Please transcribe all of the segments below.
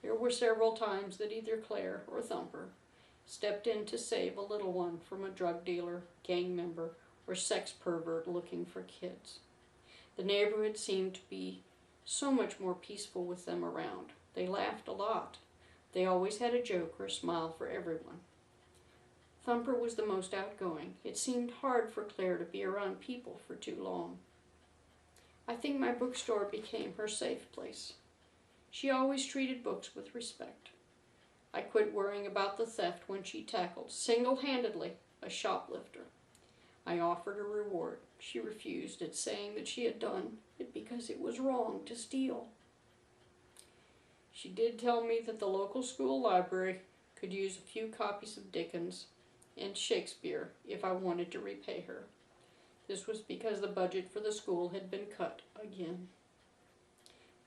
There were several times that either Clair or Thumper stepped in to save a little one from a drug dealer, gang member, or sex pervert looking for kids. The neighborhood seemed to be so much more peaceful with them around. They laughed a lot. They always had a joke or a smile for everyone. Thumper was the most outgoing. It seemed hard for Clair to be around people for too long. I think my bookstore became her safe place. She always treated books with respect. I quit worrying about the theft when she tackled, single-handedly, a shoplifter. I offered a reward. She refused it, saying that she had done it because it was wrong to steal. She did tell me that the local school library could use a few copies of Dickens and Shakespeare if I wanted to repay her. This was because the budget for the school had been cut again.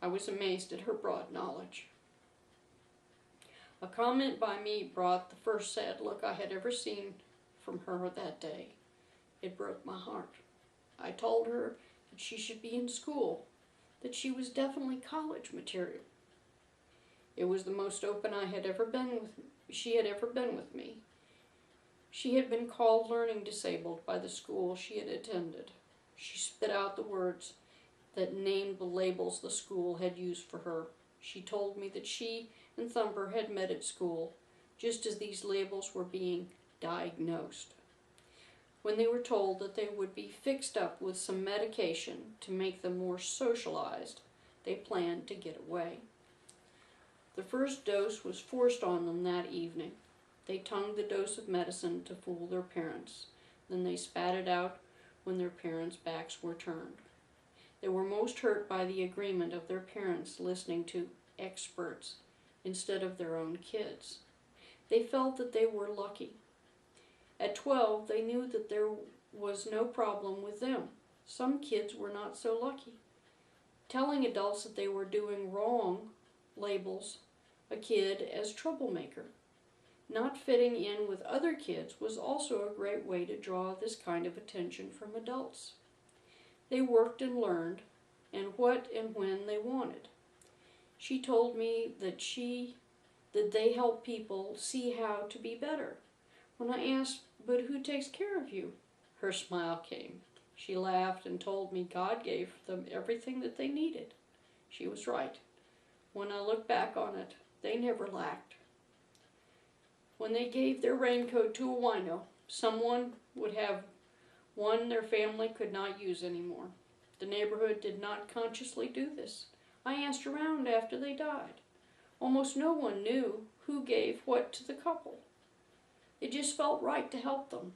I was amazed at her broad knowledge. A comment by me brought the first sad look I had ever seen from her that day. It broke my heart. I told her that she should be in school, that she was definitely college material. It was the most open she had ever been with me. She had been called learning disabled by the school she had attended. She spit out the words that named the labels the school had used for her. She told me that she and Thumper had met at school, just as these labels were being diagnosed. When they were told that they would be fixed up with some medication to make them more socialized, they planned to get away. The first dose was forced on them that evening. They tongued the dose of medicine to fool their parents. Then they spat it out when their parents' backs were turned. They were most hurt by the agreement of their parents listening to experts instead of their own kids. They felt that they were lucky. At 12, they knew that there was no problem with them. Some kids were not so lucky. Telling adults that they were doing wrong labels a kid as troublemaker. Not fitting in with other kids was also a great way to draw this kind of attention from adults. They worked and learned, and what and when they wanted. She told me that they help people see how to be better. When I asked, "But who takes care of you?" her smile came. She laughed and told me God gave them everything that they needed. She was right. When I look back on it, they never lacked. When they gave their raincoat to a wino, someone would have one their family could not use anymore. The neighborhood did not consciously do this. I asked around after they died. Almost no one knew who gave what to the couple. It just felt right to help them.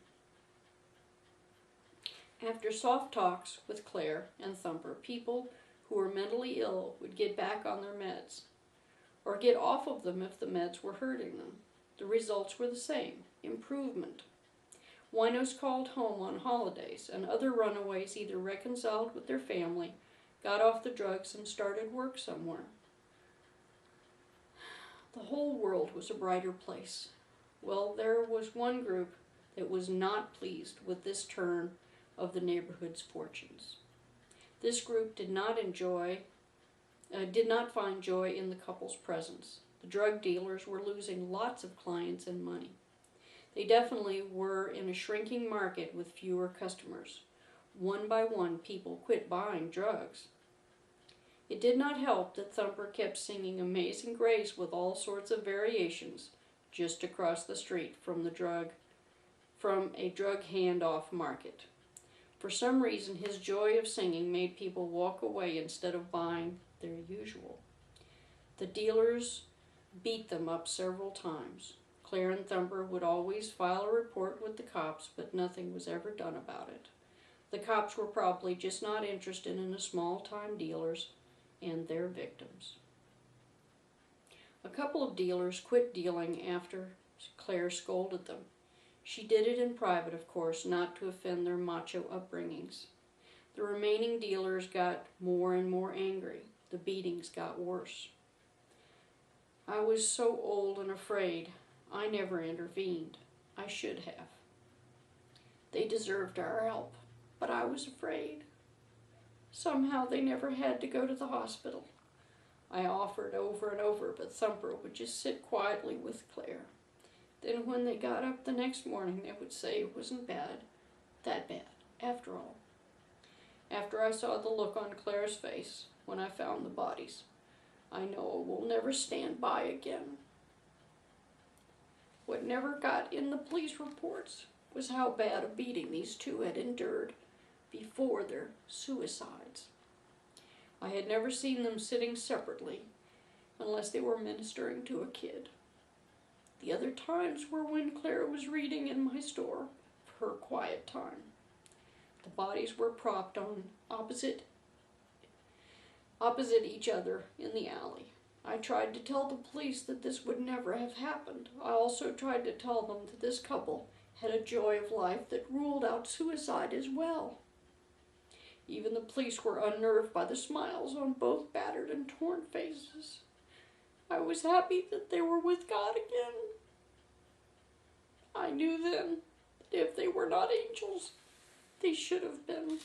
After soft talks with Clair and Thumper, people who were mentally ill would get back on their meds, or get off of them if the meds were hurting them. The results were the same: improvement. Winos called home on holidays, and other runaways either reconciled with their family, got off the drugs, and started work somewhere. The whole world was a brighter place. Well, there was one group that was not pleased with this turn of the neighborhood's fortunes. This group did not find joy in the couple's presence. The drug dealers were losing lots of clients and money. They definitely were in a shrinking market with fewer customers. One by one, people quit buying drugs. It did not help that Thumper kept singing Amazing Grace with all sorts of variations just across the street from a drug handoff market. For some reason, his joy of singing made people walk away instead of buying their usual. The dealers beat them up several times. Clair and Thumper would always file a report with the cops, but nothing was ever done about it. The cops were probably just not interested in the small-time dealers and their victims. A couple of dealers quit dealing after Clair scolded them. She did it in private, of course, not to offend their macho upbringings. The remaining dealers got more and more angry. The beatings got worse. I was so old and afraid, I never intervened. I should have. They deserved our help, but I was afraid. Somehow they never had to go to the hospital. I offered over and over, but Thumper would just sit quietly with Clair. Then when they got up the next morning, they would say it wasn't that bad, after all. After I saw the look on Claire's face when I found the bodies, I know I will never stand by again. What never got in the police reports was how bad a beating these two had endured before their suicides. I had never seen them sitting separately unless they were ministering to a kid. The other times were when Claire was reading in my store, her quiet time. The bodies were propped on opposite each other in the alley. I tried to tell the police that this would never have happened. I also tried to tell them that this couple had a joy of life that ruled out suicide as well. Even the police were unnerved by the smiles on both battered and torn faces. I was happy that they were with God again. I knew then that if they were not angels, they should have been.